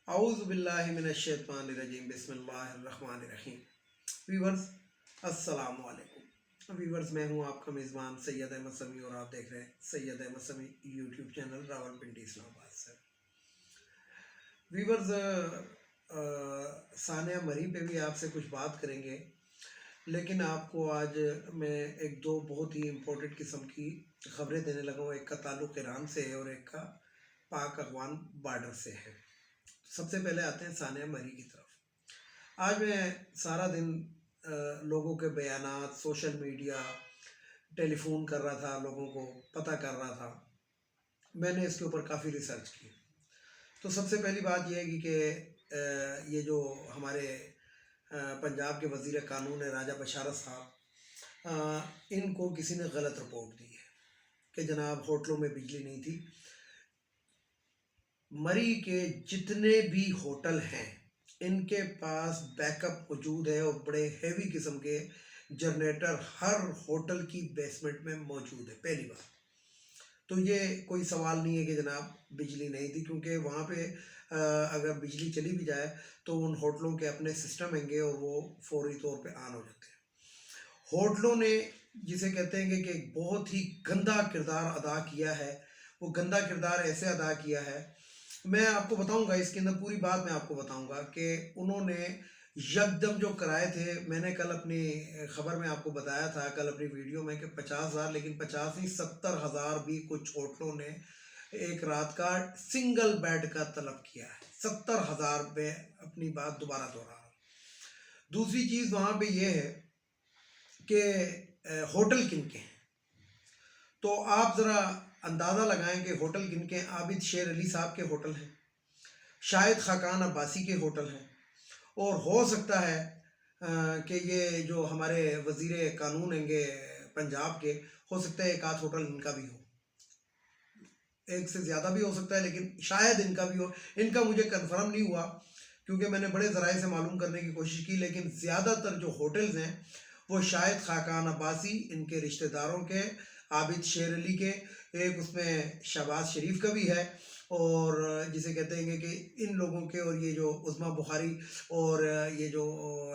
اعوذ باللہ من الشیطان الرجیم بسم اللہ الرحمن الرحیم۔ ویورز السلام علیکم۔ ویورز میں ہوں آپ کا میزبان سید احمد سمیع اور آپ دیکھ رہے ہیں سید احمد سمیع یوٹیوب چینل راولپنڈی اسلام آباد سے۔ ویورز ثانیہ مری پہ بھی آپ سے کچھ بات کریں گے، لیکن آپ کو آج میں ایک دو بہت ہی امپورٹنٹ قسم کی خبریں دینے لگا ہوں۔ ایک کا تعلق ایران سے ہے اور ایک کا پاک افغان بارڈر سے ہے۔ سب سے پہلے آتے ہیں ثانیہ مری کی طرف۔ آج میں سارا دن لوگوں کے بیانات، سوشل میڈیا، ٹیلی فون کر رہا تھا، لوگوں کو پتہ کر رہا تھا۔ میں نے اس کے اوپر کافی ریسرچ کی۔ تو سب سے پہلی بات یہ ہے کہ یہ جو ہمارے پنجاب کے وزیر قانون ہے راجہ بشارت صاحب، ان کو کسی نے غلط رپورٹ دی ہے کہ جناب ہوٹلوں میں بجلی نہیں تھی۔ مری کے جتنے بھی ہوٹل ہیں ان کے پاس بیک اپ موجود ہے اور بڑے ہیوی قسم کے جنریٹر ہر ہوٹل کی بیسمنٹ میں موجود ہے۔ پہلی بات تو یہ کوئی سوال نہیں ہے کہ جناب بجلی نہیں تھی، کیونکہ وہاں پہ اگر بجلی چلی بھی جائے تو ان ہوٹلوں کے اپنے سسٹم ہیں گے اور وہ فوری طور پہ آن ہو جاتے ہیں۔ ہوٹلوں نے جسے کہتے ہیں کہ ایک بہت ہی گندا کردار ادا کیا ہے، وہ گندا کردار ایسے ادا کیا ہے، میں آپ کو بتاؤں گا، اس کے اندر پوری بات میں آپ کو بتاؤں گا کہ انہوں نے یکدم جو کرائے تھے۔ میں نے کل اپنی خبر میں آپ کو بتایا تھا، کل اپنی ویڈیو میں، کہ 50,000، لیکن 50 نہیں 70,000 بھی کچھ ہوٹلوں نے ایک رات کا سنگل بیڈ کا طلب کیا ہے۔ 70,000 میں اپنی بات دوبارہ دوہرا رہا ہوں۔ دوسری چیز وہاں پہ یہ ہے کہ ہوٹل کن کے ہیں، تو آپ ذرا اندازہ لگائیں کہ ہوٹل کن کے ہیں۔ عابد شیر علی صاحب کے ہوٹل ہیں، شاہد خاقان عباسی کے ہوٹل ہیں، اور ہو سکتا ہے کہ یہ جو ہمارے وزیر قانون ہیں گے پنجاب کے، ہو سکتا ہے ایک آدھ ہوٹل ان کا بھی ہو، ایک سے زیادہ بھی ہو سکتا ہے، لیکن شاید ان کا بھی ہو۔ ان کا مجھے کنفرم نہیں ہوا کیونکہ میں نے بڑے ذرائع سے معلوم کرنے کی کوشش کی، لیکن زیادہ تر جو ہوٹلز ہیں وہ شاہد خاقان عباسی، ان کے رشتہ داروں کے، عابد شیر علی کے، ایک اس میں شہباز شریف کا بھی ہے، اور جسے کہتے ہیں کہ ان لوگوں کے، اور یہ جو عظمیٰ بخاری اور یہ جو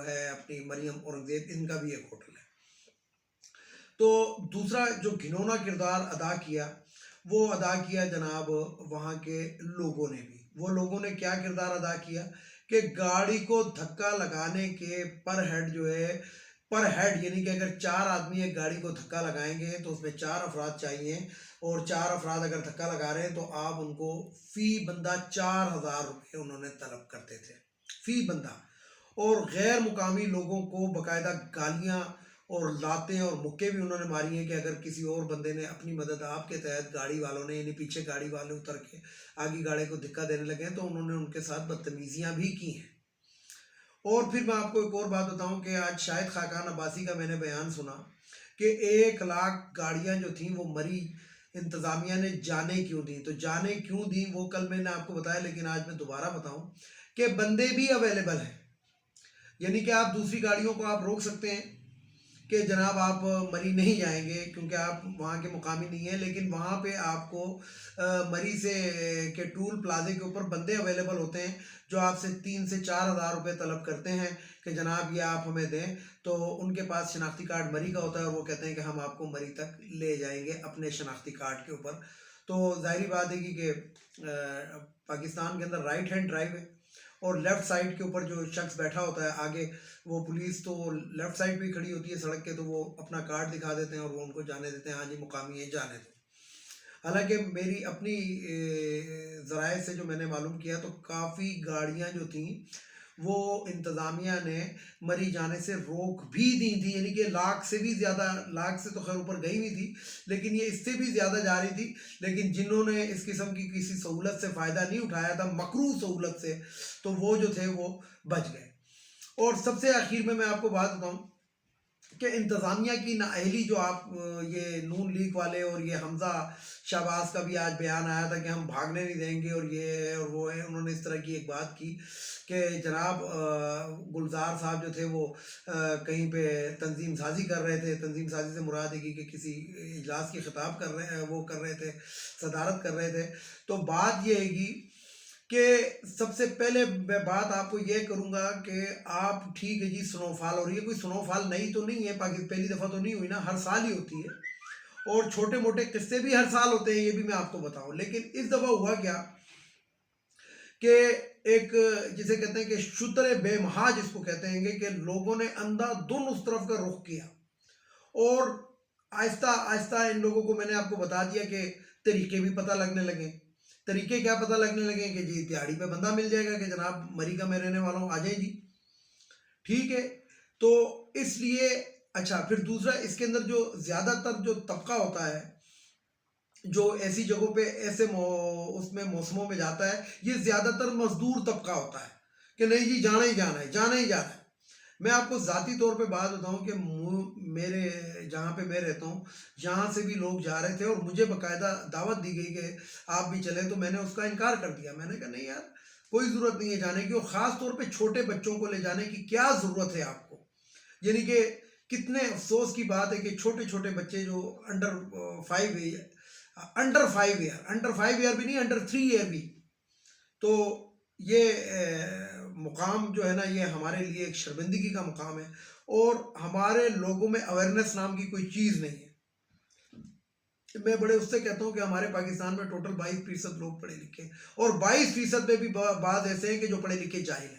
ہے اپنی مریم اورنگزیب، ان کا بھی ایک ہوٹل ہے۔ تو دوسرا جو گھنونا کردار ادا کیا، وہ ادا کیا جناب وہاں کے لوگوں نے بھی۔ وہ لوگوں نے کیا کردار ادا کیا کہ گاڑی کو دھکا لگانے کے پر ہیڈ جو ہے، پر ہیڈ یعنی کہ اگر 4 آدمی ایک گاڑی کو دھکا لگائیں گے تو اس میں 4 افراد چاہیے، اور 4 افراد اگر دھکا لگا رہے ہیں تو آپ ان کو فی بندہ 4,000 روپے انہوں نے طلب کرتے تھے فی بندہ، اور غیر مقامی لوگوں کو باقاعدہ گالیاں اور لاتیں اور مکے بھی انہوں نے ماری ہیں کہ اگر کسی اور بندے نے اپنی مدد آپ کے تحت، گاڑی والوں نے، یعنی پیچھے گاڑی والے اتر کے آگے گاڑی کو دھکا دینے لگے ہیں تو انہوں نے ان کے ساتھ بدتمیزیاں بھی کی ہیں۔ اور پھر میں آپ کو ایک اور بات بتاؤں کہ آج شاہد خاقان عباسی کا میں نے بیان سنا کہ 1 لاکھ گاڑیاں جو تھیں وہ مری انتظامیہ نے جانے کیوں دیں۔ تو جانے کیوں دیں وہ کل میں نے آپ کو بتایا، لیکن آج میں دوبارہ بتاؤں کہ بندے بھی اویلیبل ہیں، یعنی کہ آپ دوسری گاڑیوں کو آپ روک سکتے ہیں کہ جناب آپ مری نہیں جائیں گے کیونکہ آپ وہاں کے مقامی نہیں ہیں، لیکن وہاں پہ آپ کو مری سے کے ٹول پلازے کے اوپر بندے اویلیبل ہوتے ہیں جو آپ سے 3 سے 4,000 روپے طلب کرتے ہیں کہ جناب یہ آپ ہمیں دیں، تو ان کے پاس شناختی کارڈ مری کا ہوتا ہے اور وہ کہتے ہیں کہ ہم آپ کو مری تک لے جائیں گے اپنے شناختی کارڈ کے اوپر۔ تو ظاہری بات ہے کہ پاکستان کے اندر رائٹ ہینڈ ڈرائیو ہے، اور لیفٹ سائڈ کے اوپر جو شخص بیٹھا ہوتا ہے آگے، وہ پولیس تو لیفٹ سائڈ پہ کھڑی ہوتی ہے سڑک کے، تو وہ اپنا کارڈ دکھا دیتے ہیں اور وہ ان کو جانے دیتے ہیں، ہاں جی مقامی ہے جانے دو۔ حالانکہ میری اپنی ذرائع سے جو میں نے معلوم کیا تو کافی گاڑیاں جو تھیں وہ انتظامیہ نے مری جانے سے روک بھی دی تھی، یعنی کہ لاکھ سے بھی زیادہ، لاکھ سے تو خیر اوپر گئی ہوئی تھی، لیکن یہ اس سے بھی زیادہ جا رہی تھی، لیکن جنہوں نے اس قسم کی کسی سہولت سے فائدہ نہیں اٹھایا تھا، مکروہ سہولت سے، تو وہ جو تھے وہ بچ گئے۔ اور سب سے آخر میں آپ کو بات بتاؤں کہ انتظامیہ کی نااہلی، جو آپ یہ نون لیگ والے اور یہ حمزہ شہباز کا بھی آج بیان آیا تھا کہ ہم بھاگنے نہیں دیں گے اور یہ ہے اور وہ ہے، انہوں نے اس طرح کی ایک بات کی کہ جناب گلزار صاحب جو تھے وہ کہیں پہ تنظیم سازی کر رہے تھے۔ تنظیم سازی سے مراد ہے کہ کسی اجلاس کی خطاب کر رہے وہ کر رہے تھے، صدارت کر رہے تھے۔ تو بات یہ ہے کہ سب سے پہلے میں بات آپ کو یہ کروں گا کہ آپ ٹھیک ہے جی سنو فال ہو رہی ہے، کوئی سنو فال نئی تو نہیں ہے، پہلی دفعہ تو نہیں ہوئی نا، ہر سال ہی ہوتی ہے، اور چھوٹے موٹے قصے بھی ہر سال ہوتے ہیں، یہ بھی میں آپ کو بتاؤں. لیکن اس دفعہ ہوا کیا کہ ایک جسے کہتے ہیں کہ شتر بے مہا جس کو کہتے ہیں کہ لوگوں نے اندھا دن اس طرف کا رخ کیا، اور آہستہ آہستہ ان لوگوں کو میں نے آپ کو بتا دیا کہ طریقے بھی پتہ لگنے لگے. طریقے کیا پتہ لگنے لگے کہ جی دیہڑی پہ بندہ مل جائے گا کہ جناب مری کا میں رہنے والا ہوں، آ جائیں جی، ٹھیک ہے. تو اس لیے اچھا، پھر دوسرا اس کے اندر جو زیادہ تر جو طبقہ ہوتا ہے جو ایسی جگہوں پہ ایسے اس میں موسموں میں جاتا ہے، یہ زیادہ تر مزدور طبقہ ہوتا ہے کہ نہیں جی جانا ہی جانا ہے، جانا ہی جانا ہے. میں آپ کو ذاتی طور پہ بات بتاؤں کہ میرے جہاں پہ میں رہتا ہوں یہاں سے بھی لوگ جا رہے تھے، اور مجھے باقاعدہ دعوت دی گئی کہ آپ بھی چلیں، تو میں نے اس کا انکار کر دیا. میں نے کہا نہیں یار، کوئی ضرورت نہیں ہے جانے کی، اور خاص طور پہ چھوٹے بچوں کو لے جانے کی کیا ضرورت ہے آپ کو. یعنی کہ کتنے افسوس کی بات ہے کہ چھوٹے چھوٹے بچے جو انڈر 5 ایئر بھی نہیں، انڈر 3 ایئر بھی. تو یہ مقام جو ہے نا، یہ ہمارے لیے ایک شرمندگی کا مقام ہے، اور ہمارے لوگوں میں اویئرنیس نام کی کوئی چیز نہیں ہے. میں بڑے اس سے کہتا ہوں کہ ہمارے پاکستان میں ٹوٹل 22% لوگ پڑھے لکھے ہیں، اور 22% میں بھی بعض ایسے ہیں کہ جو پڑھے لکھے جاہل ہیں.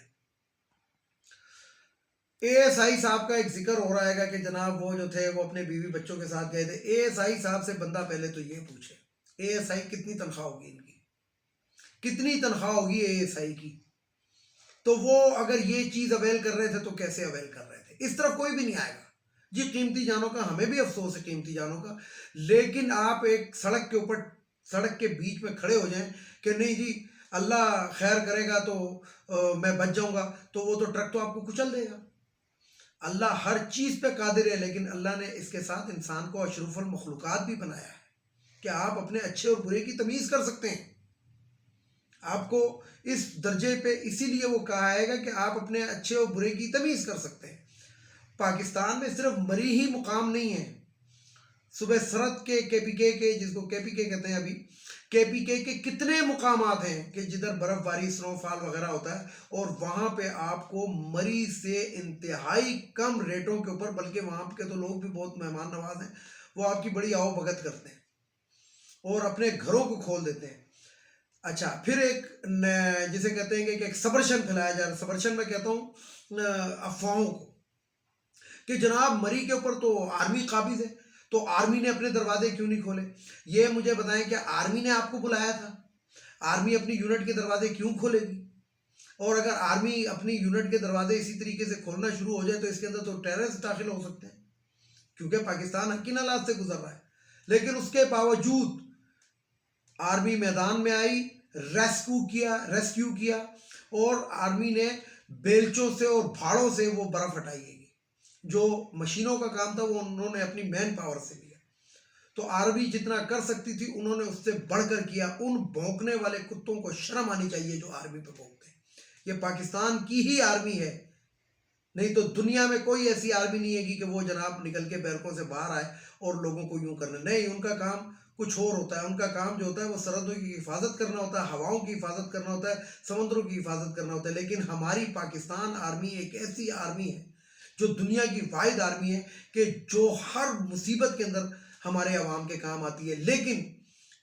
اے ایس آئی صاحب کا ایک ذکر ہو رہا ہے کہ جناب وہ جو تھے وہ اپنے بیوی بچوں کے ساتھ گئے تھے. اے ایس آئی صاحب سے بندہ پہلے تو یہ پوچھے اے ایس آئی کتنی تنخواہ ہوگی ان کی، کتنی تنخواہ ہوگی اے ایس آئی کی. تو وہ اگر یہ چیز اویل کر رہے تھے تو کیسے اویل کر رہے تھے. اس طرف کوئی بھی نہیں آئے گا جی. قیمتی جانوں کا ہمیں بھی افسوس ہے، قیمتی جانوں کا، لیکن آپ ایک سڑک کے اوپر، سڑک کے بیچ میں کھڑے ہو جائیں کہ نہیں جی اللہ خیر کرے گا تو میں بچ جاؤں گا، تو وہ تو ٹرک تو آپ کو کچل دے گا. اللہ ہر چیز پہ قادر ہے، لیکن اللہ نے اس کے ساتھ انسان کو اشرف المخلوقات بھی بنایا ہے کہ آپ اپنے اچھے اور برے کی تمیز کر سکتے ہیں. آپ کو اس درجے پہ اسی لیے وہ کہا ہے گا کہ آپ اپنے اچھے اور برے کی تمیز کر سکتے ہیں. پاکستان میں صرف مری ہی مقام نہیں ہے. صبح سرد کے پی کے جس کو کے پی کے کہتے ہیں ابھی، کے پی کے کتنے مقامات ہیں کہ جدھر برف باری، سنو فال وغیرہ ہوتا ہے، اور وہاں پہ آپ کو مری سے انتہائی کم ریٹوں کے اوپر، بلکہ وہاں کے تو لوگ بھی بہت مہمان نواز ہیں، وہ آپ کی بڑی آؤ بھگت کرتے ہیں اور اپنے گھروں کو کھول دیتے ہیں. اچھا، پھر ایک جسے کہتے ہیں کہ ایک سبرشن پھیلایا جا رہا ہے. سبرشن میں کہتا ہوں افواہوں کو کہ جناب مری کے اوپر تو آرمی قابض ہے، تو آرمی نے اپنے دروازے کیوں نہیں کھولے. یہ مجھے بتائیں کہ آرمی نے آپ کو بلایا تھا، آرمی اپنی یونٹ کے دروازے کیوں کھولے گی؟ اور اگر آرمی اپنی یونٹ کے دروازے اسی طریقے سے کھولنا شروع ہو جائے تو اس کے اندر تو ٹیررسٹ داخل ہو سکتے ہیں، کیونکہ پاکستان حقین حالات سے گزر رہا ہے. لیکن اس کے باوجود آرمی میدان میں آئی، ریسکیو کیا، اور آرمی نے بیلچوں سے اور بھاڑوں سے وہ برف ہٹائی گئی. جو مشینوں کا کام تھا وہ انہوں نے اپنی مین پاور سے لیا. تو آرمی جتنا کر سکتی تھی انہوں نے اس سے بڑھ کر کیا. ان بھونکنے والے کتوں کو شرم آنی چاہیے جو آرمی پہ بھونکتے ہیں. یہ پاکستان کی ہی آرمی ہے، نہیں تو دنیا میں کوئی ایسی آرمی نہیں ہے کہ وہ جناب نکل کے بیرکوں سے باہر آئے اور لوگوں کو یوں کرنا. نہیں، ان کا کام کچھ اور ہوتا ہے. ان کا کام جو ہوتا ہے وہ سرحدوں کی حفاظت کرنا ہوتا ہے، ہواؤں کی حفاظت کرنا ہوتا ہے، سمندروں کی حفاظت کرنا ہوتا ہے. لیکن ہماری پاکستان آرمی ایک ایسی آرمی ہے جو دنیا کی واحد آرمی ہے کہ جو ہر مصیبت کے اندر ہمارے عوام کے کام آتی ہے. لیکن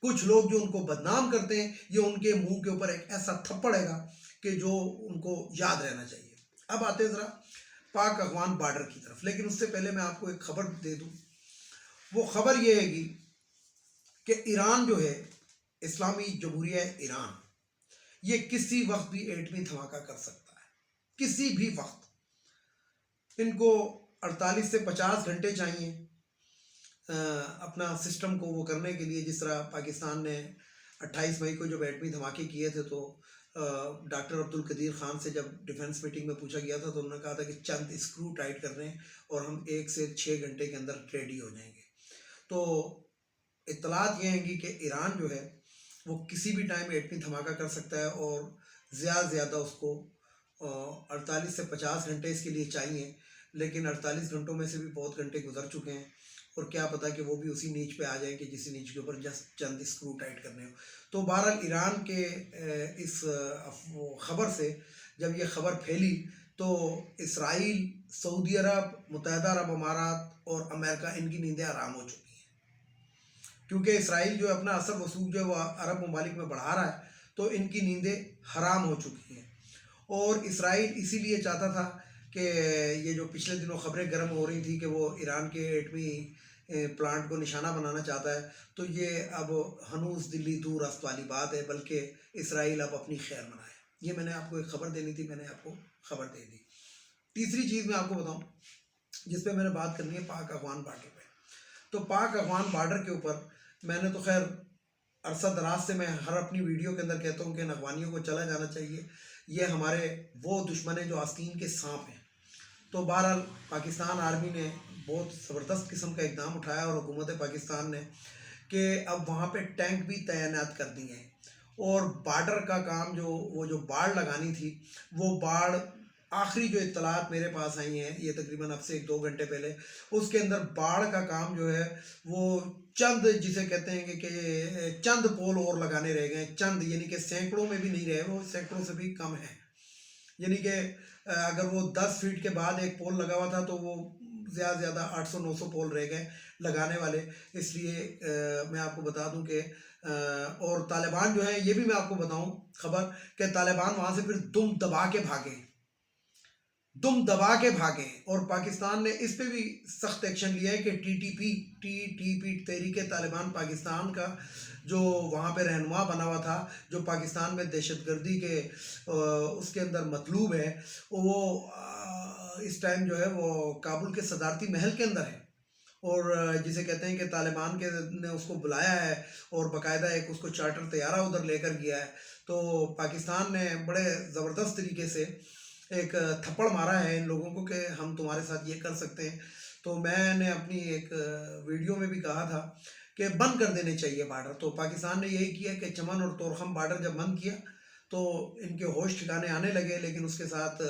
کچھ لوگ جو ان کو بدنام کرتے ہیں، یہ ان کے منہ کے اوپر ایک ایسا تھپڑ ہے گا کہ جو ان کو یاد رہنا چاہیے. اب آتے ہیں ذرا پاک افغان بارڈر کی طرف، لیکن اس سے پہلے میں آپ کو ایک خبر دے دوں. وہ خبر یہ ہے گی کہ ایران جو ہے، اسلامی جمہوریہ ایران، یہ کسی وقت بھی ایٹمی دھماکہ کر سکتا ہے، کسی بھی وقت. ان کو 48 سے 50 گھنٹے چاہیے اپنا سسٹم کو وہ کرنے کے لیے. جس طرح پاکستان نے 28 مئی کو جب ایٹمی دھماکے کیے تھے تو ڈاکٹر عبد القدیر خان سے جب ڈیفنس میٹنگ میں پوچھا گیا تھا تو انہوں نے کہا تھا کہ چند اسکرو ٹائٹ کر رہے ہیں اور ہم 1 سے 6 گھنٹے کے اندر ریڈی ہو جائیں گے. تو اطلاعات یہ ہیں گی کہ ایران جو ہے وہ کسی بھی ٹائم ایٹمی دھماکہ کر سکتا ہے، اور زیادہ سے زیادہ اس کو 48 سے 50 گھنٹے اس کے لیے چاہیے. لیکن 48 گھنٹوں میں سے بھی بہت گھنٹے گزر چکے ہیں اور کیا پتا کہ وہ بھی اسی نیچ پہ آ جائیں کہ جس نیچ کے اوپر جسٹ چند اسکرو ٹائٹ کرنے ہو. تو بہرحال ایران کے اس خبر سے جب یہ خبر پھیلی تو اسرائیل، سعودی عرب، متحدہ عرب امارات اور امریکہ ان کی نیندیں آرام ہو چکی ہیں، کیونکہ اسرائیل جو اپنا اثر وسوخ جو ہے وہ عرب ممالک میں بڑھا رہا ہے تو ان کی نیندیں حرام ہو چکی ہیں. اور اسرائیل اسی لیے چاہتا تھا کہ یہ جو پچھلے دنوں خبریں گرم ہو رہی تھی کہ وہ ایران کے ایٹمی پلانٹ کو نشانہ بنانا چاہتا ہے، تو یہ اب ہنوز دلی دور است والی بات ہے، بلکہ اسرائیل اب اپنی خیر منائے. یہ میں نے آپ کو ایک خبر دینی تھی، میں نے آپ کو خبر دے دی. تیسری چیز میں آپ کو بتاؤں جس پہ میں نے بات کرنی ہے، پاک افغان بارڈر پہ. تو پاک افغان بارڈر کے اوپر میں نے تو خیر عرصہ دراز سے میں ہر اپنی ویڈیو کے اندر کہتا ہوں کہ ان افغانیوں کو چلا جانا چاہیے، یہ ہمارے وہ دشمن ہیں جو آستین کے سانپ ہیں. تو بہرحال پاکستان آرمی نے بہت زبردست قسم کا اقدام اٹھایا اور حکومت پاکستان نے کہ اب وہاں پہ ٹینک بھی تعینات کر دی ہیں، اور بارڈر کا کام جو وہ جو باڑ لگانی تھی وہ باڑ آخری جو اطلاعات میرے پاس آئی ہیں یہ تقریباً اب سے 1-2 گھنٹے پہلے، اس کے اندر باڑ کا کام جو ہے وہ چند جسے کہتے ہیں کہ چند پول اور لگانے رہ گئے ہیں، چند یعنی کہ سینکڑوں میں بھی نہیں رہے، وہ سینکڑوں سے بھی کم ہیں. یعنی کہ اگر وہ 10 فیٹ کے بعد ایک پول لگا ہوا تھا تو وہ زیادہ سے زیادہ 800-900 پول رہ گئے لگانے والے. اس لیے میں آپ کو بتا دوں کہ اور طالبان جو ہے، یہ بھی میں آپ کو بتاؤں خبر کہ طالبان وہاں سے پھر دم دبا کے بھاگے اور پاکستان نے اس پہ بھی سخت ایکشن لیا ہے کہ ٹی ٹی پی تحریک طالبان پاکستان کا جو وہاں پہ رہنما بنا ہوا تھا، جو پاکستان میں دہشت گردی کے اس کے اندر مطلوب ہے، وہ اس ٹائم جو ہے وہ کابل کے صدارتی محل کے اندر ہے، اور جسے کہتے ہیں کہ طالبان کے نے اس کو بلایا ہے اور باقاعدہ ایک اس کو چارٹر طیارہ ادھر لے کر گیا ہے. تو پاکستان نے بڑے زبردست طریقے سے ایک تھپڑ مارا ہے ان لوگوں کو کہ ہم تمہارے ساتھ یہ کر سکتے ہیں. تو میں نے اپنی ایک ویڈیو میں بھی کہا تھا کہ بند کر دینے چاہیے بارڈر. تو پاکستان نے یہی کیا کہ چمن اور تورخم بارڈر جب بند کیا تو ان کے ہوش ٹھکانے آنے لگے، لیکن اس کے ساتھ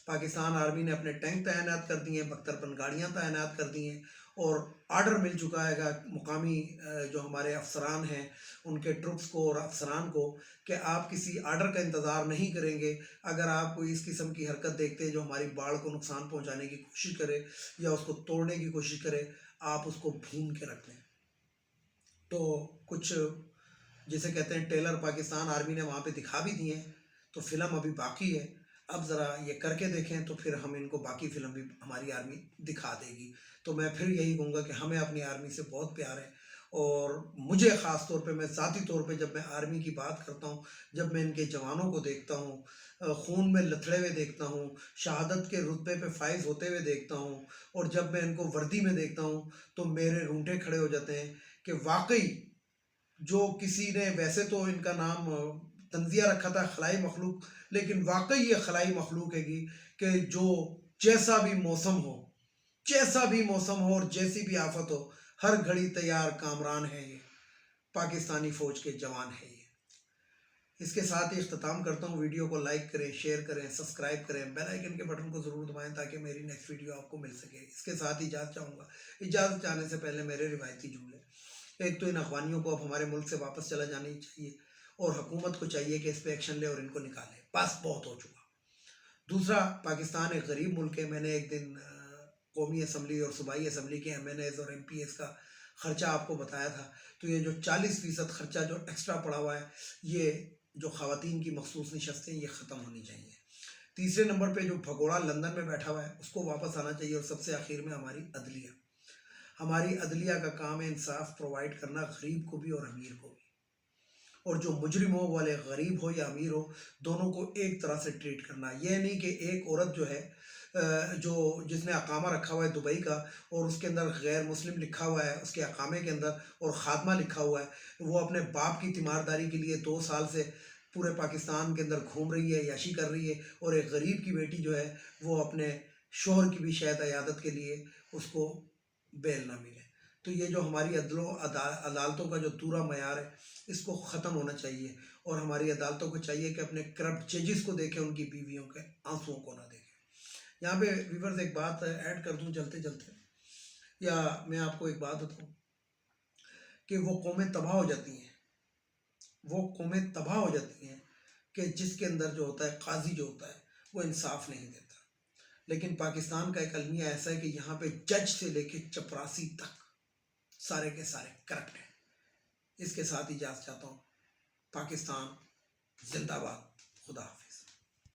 پاکستان آرمی نے اپنے ٹینک تعینات کر دی ہیں، بختر گاڑیاں تعینات کر دی ہیں، اور آرڈر مل چکا ہے گا مقامی جو ہمارے افسران ہیں ان کے ٹروپس کو اور افسران کو کہ آپ کسی آرڈر کا انتظار نہیں کریں گے. اگر آپ کوئی اس قسم کی حرکت دیکھتے ہیں جو ہماری باڑ کو نقصان پہنچانے کی کوشش کرے یا اس کو توڑنے کی کوشش کرے، آپ اس کو بھون کے رکھ لیں. تو کچھ جسے کہتے ہیں ٹیلر پاکستان آرمی نے وہاں پہ دکھا بھی دیے ہیں، تو فلم ابھی باقی ہے. اب ذرا یہ کر کے دیکھیں تو پھر ہم ان کو باقی فلم بھی ہماری آرمی دکھا دے گی. تو میں پھر یہی کہوں گا کہ ہمیں اپنی آرمی سے بہت پیار ہے، اور مجھے خاص طور پہ میں ذاتی طور پہ جب میں آرمی کی بات کرتا ہوں، جب میں ان کے جوانوں کو دیکھتا ہوں، خون میں لتھڑے ہوئے دیکھتا ہوں، شہادت کے رتبے پہ فائز ہوتے ہوئے دیکھتا ہوں، اور جب میں ان کو وردی میں دیکھتا ہوں تو میرے رونگٹے کھڑے ہو جاتے ہیں کہ واقعی جو کسی نے ویسے تو ان کا نام تنزیہ رکھا تھا خلائی مخلوق، لیکن واقعی یہ خلائی مخلوق ہے گی کہ جو جیسا بھی موسم ہو اور جیسی بھی آفت ہو، ہر گھڑی تیار کامران ہے. یہ پاکستانی فوج کے جوان ہیں. اس کے ساتھ ہی اختتام کرتا ہوں. ویڈیو کو لائک کریں، شیئر کریں، سبسکرائب کریں، بیل آئیکن کے بٹن کو ضرور دبائیں تاکہ میری نیکسٹ ویڈیو آپ کو مل سکے. اس کے ساتھ ہی اجازت چاہوں گا. اجازت چاہنے سے پہلے میرے روایتی جملے: ایک تو ان افغانیوں کو اب ہمارے ملک سے واپس چلا جانی چاہیے، اور حکومت کو چاہیے کہ اس پہ ایکشن لے اور ان کو نکالے، بس بہت ہو چکا. دوسرا، پاکستان ایک غریب ملک ہے. میں نے ایک دن قومی اسمبلی اور صوبائی اسمبلی کے MNAs اور MPs کا خرچہ آپ کو بتایا تھا. تو یہ جو 40% خرچہ جو ایکسٹرا پڑا ہوا ہے، یہ جو خواتین کی مخصوص نشستیں یہ ختم ہونی چاہیے. تیسرے نمبر پہ جو بھگوڑا لندن میں بیٹھا ہوا ہے اس کو واپس آنا چاہیے. اور سب سے آخر میں ہماری عدلیہ کا کام ہے انصاف پرووائڈ کرنا، غریب کو بھی اور امیر کو بھی. اور جو مجرم ہو والے غریب ہو یا امیر ہو، دونوں کو ایک طرح سے ٹریٹ کرنا. یہ نہیں کہ ایک عورت جو ہے جس نے اقامہ رکھا ہوا ہے دبئی کا، اور اس کے اندر غیر مسلم لکھا ہوا ہے اس کے اقامے کے اندر، اور خاتمہ لکھا ہوا ہے، وہ اپنے باپ کی تیمارداری کے لیے 2 سال سے پورے پاکستان کے اندر گھوم رہی ہے، عیاشی کر رہی ہے، اور ایک غریب کی بیٹی جو ہے وہ اپنے شوہر کی بھی شاید عیادت کے لیے اس کو بیل نہ ملے. تو یہ جو ہماری عدالتوں کا جو دورہ معیار ہے اس کو ختم ہونا چاہیے، اور ہماری عدالتوں کو چاہیے کہ اپنے کرپٹ ججز کو دیکھیں، ان کی بیویوں کے آنسوؤں کو نہ دیکھیں. یہاں پہ ویورز ایک بات ایڈ کر دوں چلتے چلتے یا میں آپ کو ایک بات بتاؤں کہ وہ قومیں تباہ ہو جاتی ہیں، وہ قومیں تباہ ہو جاتی ہیں کہ جس کے اندر جو ہوتا ہے قاضی جو ہوتا ہے وہ انصاف نہیں دیتا۔ لیکن پاکستان کا ایک المیہ ایسا ہے کہ یہاں پہ جج سے لے کے چپراسی تک سارے کے سارے کرپٹ ہیں۔ اس کے ساتھ اجازت چاہتا ہوں۔ پاکستان زندہ باد، خدا حافظ۔